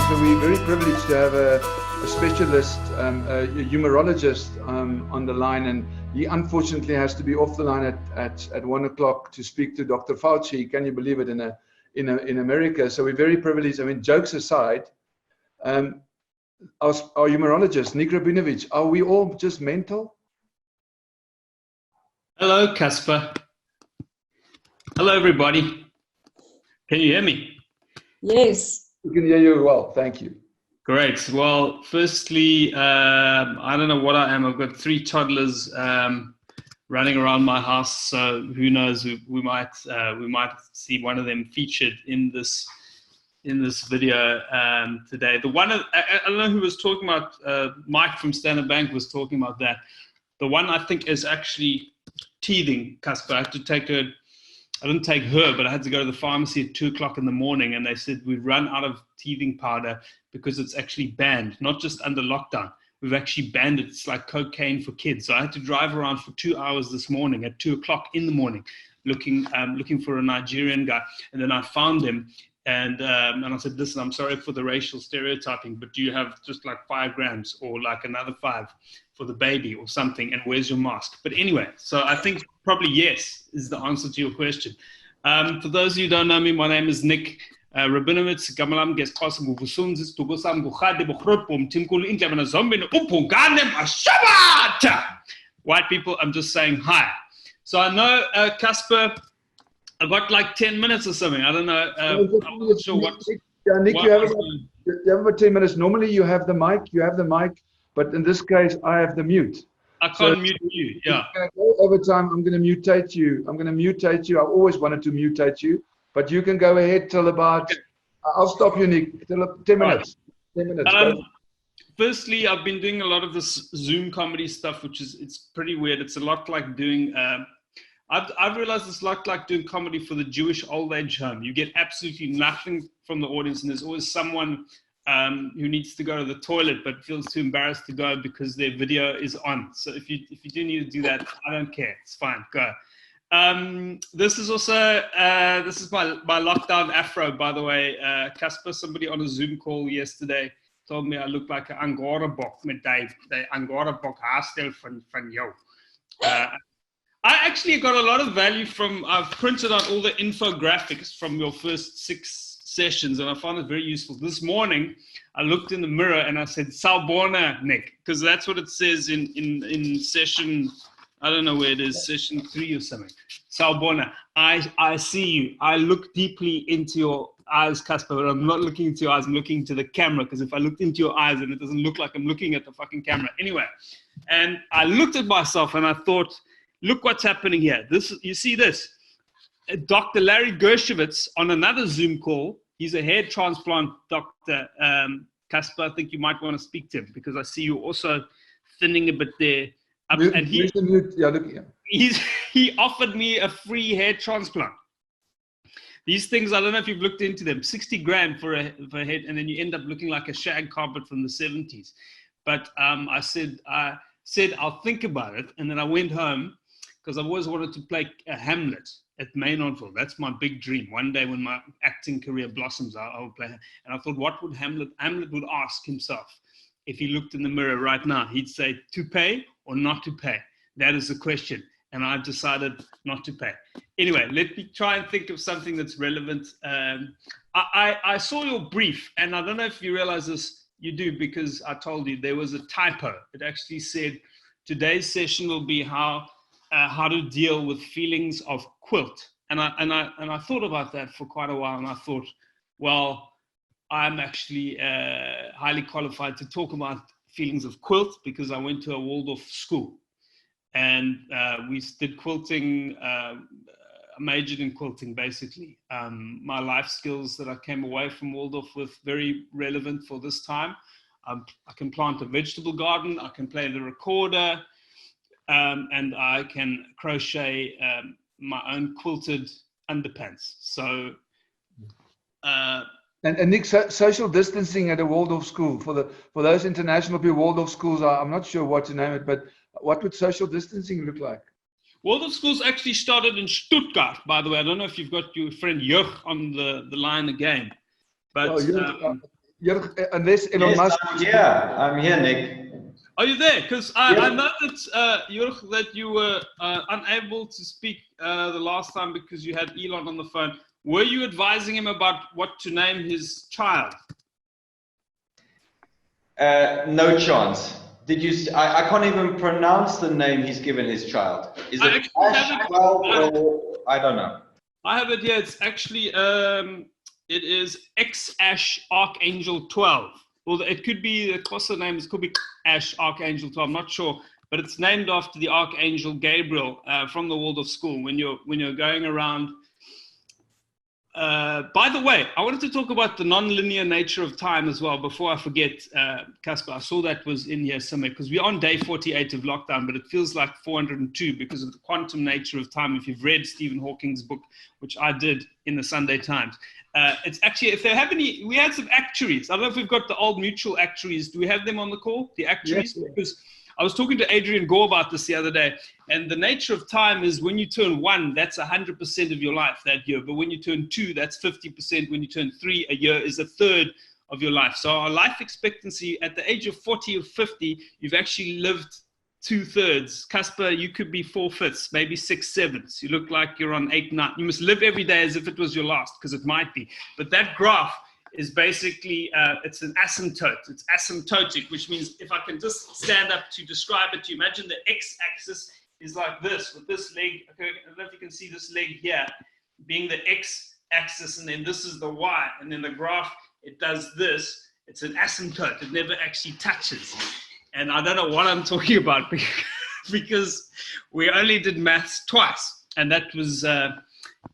So we're very privileged to have a specialist, a humorologist on the line, and he unfortunately has to be off the line at 1 o'clock to speak to Dr. Fauci. Can you believe it, in America? So we're very privileged. I mean, jokes aside, our humorologist, Nick Rabinowits, are we all just mental? Hello, Casper. Hello, everybody. Can you hear me? Yes. We can hear you well. Thank you. Great. Well, firstly, I don't know what I am. I've got 3 toddlers running around my house. So who knows? We might see one of them featured in this video today. The one I don't know who was talking about. Mike from Standard Bank was talking about that. The one I think is actually teething. Casper, I had to take her. I didn't take her, but I had to go to the pharmacy at 2 o'clock in the morning, and they said we've run out of teething powder because it's actually banned, not just under lockdown. We've actually banned it. It's like cocaine for kids. So I had to drive around for 2 hours this morning at 2 o'clock in the morning, looking for a Nigerian guy, and then I found him, and I said, listen, I'm sorry for the racial stereotyping, but do you have just like 5 grams or like another 5 for the baby or something, and where's your mask? But anyway, so I think probably yes is the answer to your question. For those of you who don't know me, my name is Nick Rabinowits. White people, I'm just saying hi. So I know, Casper, I've got like 10 minutes or something. I don't know. I'm not sure what. Nick, you have about 10 minutes. Normally you have the mic, but in this case, I have the mute. I can't mute you, yeah. Over time, I'm going to mutate you. I always wanted to mutate you, but you can go ahead till about, I'll stop you, Nick, till 10 minutes. 10 minutes. Firstly, I've been doing a lot of this Zoom comedy stuff, it's pretty weird. It's a lot like doing, I've realized it's like doing comedy for the Jewish old age home. You get absolutely nothing from the audience, and there's always someone who needs to go to the toilet but feels too embarrassed to go because their video is on. So if you do need to do that, I don't care. It's fine. Go. This is also this is my lockdown afro, by the way. Casper, somebody on a Zoom call yesterday told me I look like an Angora bok met the Angora bok haarstijl van jou. I actually got a lot of value from, I've printed out all the infographics from your first 6 sessions, and I found it very useful. This morning, I looked in the mirror and I said, Sawubona, Nick, because that's what it says in session, I don't know where it is, session 3 or something. Sawubona, I see you. I look deeply into your eyes, Casper, but I'm not looking into your eyes, I'm looking into the camera, because if I looked into your eyes, then it doesn't look like I'm looking at the fucking camera. Anyway, and I looked at myself and I thought, look what's happening here. You see this? Dr. Larry Dershowitz on another Zoom call. He's a hair transplant doctor. Casper, I think you might want to speak to him because I see you also thinning a bit there. And he offered me a free hair transplant. These things, I don't know if you've looked into them, 60 grand for a head, and then you end up looking like a shag carpet from the 70s. But I said, I'll think about it. And then I went home because I've always wanted to play a Hamlet at Maynardville. That's my big dream. One day when my acting career blossoms, I'll play. And I thought, what would Hamlet would ask himself if he looked in the mirror right now? He'd say, to pay or not to pay? That is the question. And I've decided not to pay. Anyway, let me try and think of something that's relevant. I saw your brief, and I don't know if you realize this. You do, because I told you there was a typo. It actually said, today's session will be how to deal with feelings of quilt. And I thought about that for quite a while, and I thought, well, I'm actually highly qualified to talk about feelings of quilt because I went to a Waldorf school, and we did quilting. I majored in quilting, basically. My life skills that I came away from Waldorf with very relevant for this time. I can plant a vegetable garden. I can play the recorder. And I can crochet my own quilted underpants. So, and Nick, social distancing at a Waldorf school for those international people. Waldorf schools I'm not sure what to name it, but what would social distancing look like? Waldorf schools actually started in Stuttgart, by the way. I don't know if you've got your friend Jörg on the line again, but unless Elon Yes, Musk. I'm here, Nick. Are you there? Because I know that, Jurg, that you were unable to speak the last time because you had Elon on the phone. Were you advising him about what to name his child? No chance. Did you? I can't even pronounce the name he's given his child. Is it Ash 12 or I don't know? I have it here. It's actually it is X-Ash Archangel 12. Well, it could be the Xhosa name. It could be Ash Archangel 12. I'm not sure, but it's named after the Archangel Gabriel from the Waldorf School. When you're going around. By the way, I wanted to talk about the non-linear nature of time as well before I forget, Casper. I saw that was in here somewhere because we're on day 48 of lockdown, but it feels like 402 because of the quantum nature of time. If you've read Stephen Hawking's book, which I did in the Sunday Times, it's actually, if they have any, we had some actuaries. I don't know if we've got the old mutual actuaries. Do we have them on the call? The actuaries? Yes. Because I was talking to Adrian Gore about this the other day, and the nature of time is when you turn 1, that's 100% of your life that year. But when you turn 2, that's 50%. When you turn 3, a year is a third of your life. So our life expectancy at the age of 40 or 50, you've actually lived 2/3. Casper, you could be 4/5, maybe 6/7. You look like you're on 8, 9. You must live every day as if it was your last, because it might be. But that graph is basically, it's an asymptote. It's asymptotic, which means if I can just stand up to describe it to you, imagine the x-axis is like this, with this leg, okay, I don't know if you can see this leg here, being the x-axis, and then this is the y, and then the graph, it does this. It's an asymptote. It never actually touches. And I don't know what I'm talking about because we only did maths twice, and that was...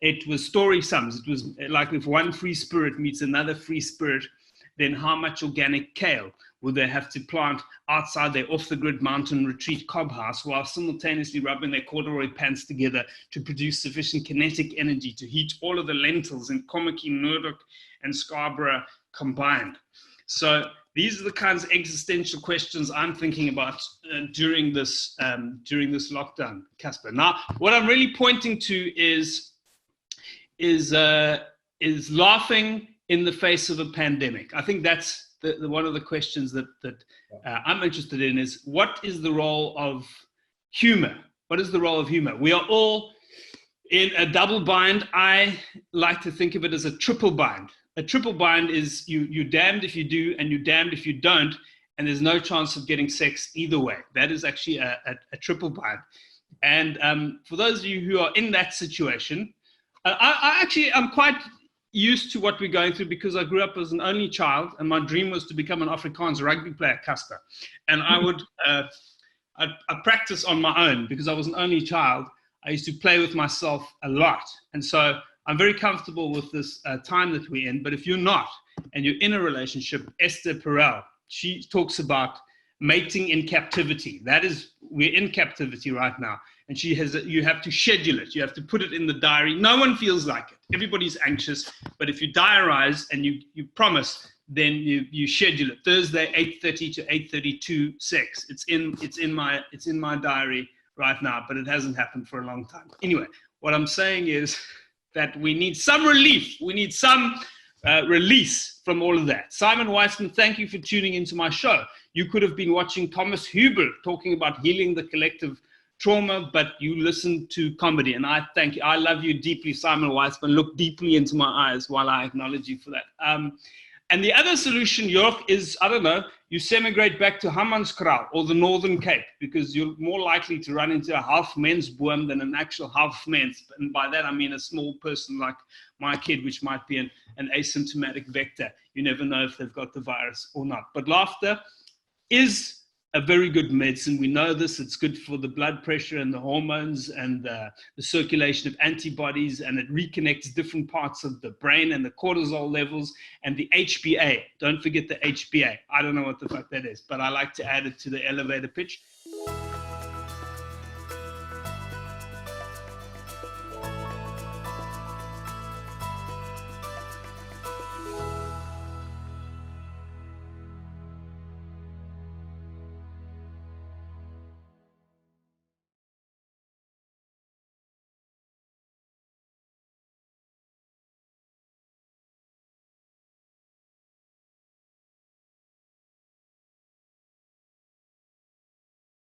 it was story sums. It was like if one free spirit meets another free spirit, then how much organic kale would they have to plant outside their off-the-grid mountain retreat cob house while simultaneously rubbing their corduroy pants together to produce sufficient kinetic energy to heat all of the lentils in Kommetjie, Noordhoek, and Scarborough combined. So these are the kinds of existential questions I'm thinking about during this lockdown, Casper. Now, what I'm really pointing to is laughing in the face of a pandemic. I think that's one of the questions that I'm interested in is what is the role of humor? What is the role of humor? We are all in a double bind. I like to think of it as a triple bind. A triple bind is you're damned if you do and you're damned if you don't, and there's no chance of getting sex either way. That is actually a triple bind. And for those of you who are in that situation, I'm quite used to what we're going through because I grew up as an only child, and my dream was to become an Afrikaans rugby player, Casper. And I would I practice on my own because I was an only child. I used to play with myself a lot, and so I'm very comfortable with this time that we're in. But if you're not, and you're in a relationship, Esther Perel, she talks about mating in captivity. That is, we're in captivity right now. And she has, you have to schedule it. You have to put it in the diary. No one feels like it. Everybody's anxious. But if you diarize and you promise, then you schedule it. Thursday, 8:30 to 8:32 sex. It's in my diary right now, but it hasn't happened for a long time. Anyway, what I'm saying is that we need some relief. We need some release from all of that. Simon Weissman, thank you for tuning into my show. You could have been watching Thomas Hubel talking about healing the collective trauma, but you listen to comedy, and I thank you. I love you deeply, Simon Weissman. Look deeply into my eyes while I acknowledge you for that. And the other solution, Jörg, is, I don't know, you semigrate back to Hammanskraal or the Northern Cape, because you're more likely to run into a half men's boom than an actual half men's. And by that, I mean a small person like my kid, which might be an asymptomatic vector. You never know if they've got the virus or not. But laughter is a very good medicine. We know this. It's good for the blood pressure and the hormones and the circulation of antibodies, and it reconnects different parts of the brain and the cortisol levels and the HPA. Don't forget the HPA. I don't know what the fuck that is, but I like to add it to the elevator pitch.